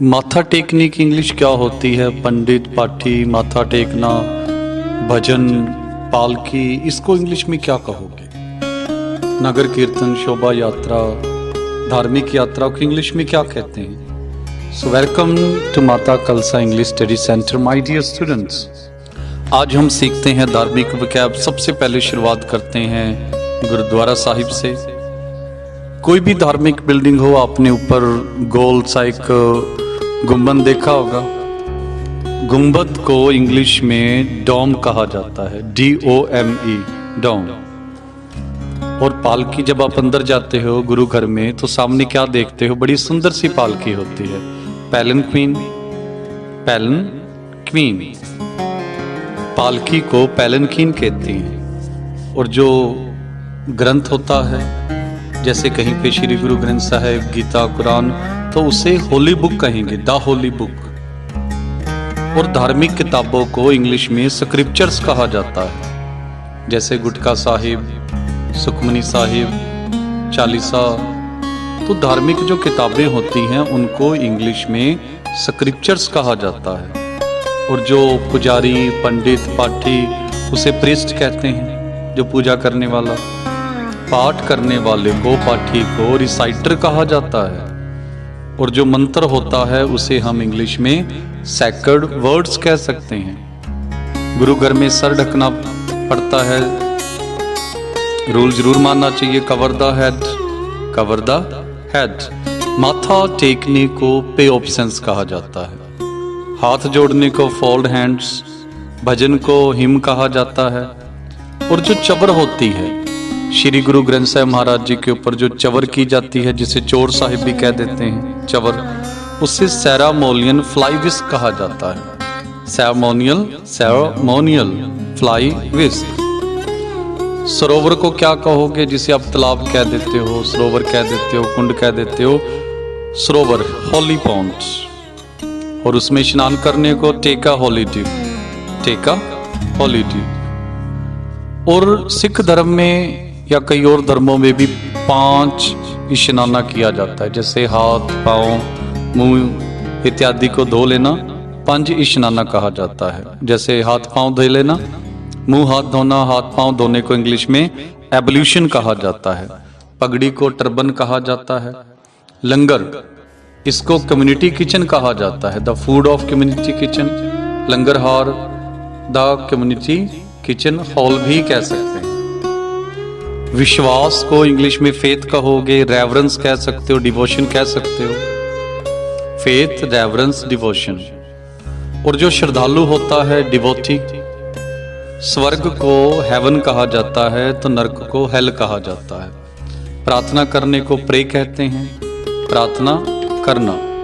माथा टेकने की इंग्लिश क्या होती है? पंडित, पाठी, माथा टेकना, भजन, पालकी, इसको इंग्लिश में क्या कहोगे? नगर कीर्तन, शोभा यात्रा, धार्मिक यात्रा को इंग्लिश में क्या कहते हैं? So welcome to Mata Kalsa English study centre my dear students. आज हम सीखते हैं धार्मिक वोकैब। सबसे पहले शुरुआत करते हैं गुरुद्वारा साहिब से। कोई भी धार्मिक बिल्डिंग हो, आपने ऊपर गोल सा एक गुंबद देखा होगा। गुंबद को इंग्लिश में डोम कहा जाता है, DOME, डोम। और पालकी, जब आप अंदर जाते हो गुरु घर में तो सामने क्या देखते हो? बड़ी सुंदर सी पालकी होती है, पैलनक्वीन। पालकी को पैलनक्वीन कहते हैं। और जो ग्रंथ होता है, जैसे कहीं पे श्री गुरु ग्रंथ साहिब, गीता, कुरान, तो उसे होली बुक कहेंगे, द होली बुक। और धार्मिक किताबों को इंग्लिश में स्क्रिप्चर्स कहा जाता है, जैसे गुटका साहिब, सुखमनी साहिब, चालीसा। तो धार्मिक जो किताबें होती हैं उनको इंग्लिश में स्क्रिप्चर्स कहा जाता है। और जो पुजारी, पंडित, पाठी, उसे प्रीस्ट कहते हैं, जो पूजा करने वाला। पाठ करने वाले को, पाठी को रिसाइटर कहा जाता है। और जो मंत्र होता है उसे हम इंग्लिश में सैक्रेड वर्ड्स कह सकते हैं। गुरु घर में सर ढकना पड़ता है, रूल जरूर मानना चाहिए, कवर द हेड। माथा टेकने को पे ऑप्शंस कहा जाता है। हाथ जोड़ने को फोल्ड हैंड्स, भजन को हिम कहा जाता है। और जो चवर होती है, श्री गुरु ग्रंथ साहिब महाराज जी के ऊपर जो चवर की जाती है, जिसे चोर साहिब भी कह देते हैं, चवर, उसे सेरामोनियल फ्लाई विस्क कहा जाता है। सेरामोनियल फ्लाई विस्क। सरोवर को क्या कहोगे? जिसे आप तालाब कह देते हो, सरोवर कह देते हो, कुंड कह देते हो, सरोवर, होली पॉन्ड। और उसमें स्नान करने को टेका होली डिप। और सिख धर्म में या कई और धर्मों में भी 5 स्नान किया जाता है, जैसे हाथ, पाँव, मुंह इत्यादि को धो लेना 5 स्नान कहा जाता है। जैसे हाथ पाँव धो लेना, मुंह हाथ धोना, हाथ पाँव धोने को इंग्लिश में एब्ल्यूशन कहा जाता है। पगड़ी को टर्बन कहा जाता है। लंगर, इसको कम्युनिटी किचन कहा जाता है, the food of community kitchen. Langar hall, the community kitchen hall भी कह सकते हैं। विश्वास को इंग्लिश में फेथ कहोगे, रेवरेंस कह सकते हो, डिवोशन कह सकते हो। Faith, reverence, devotion. और जो श्रद्धालु होता है, डिवोटी। स्वर्ग को हेवन कहा जाता है, तो नरक को हेल कहा जाता है। प्रार्थना करने को प्रे कहते हैं, प्रार्थना करना।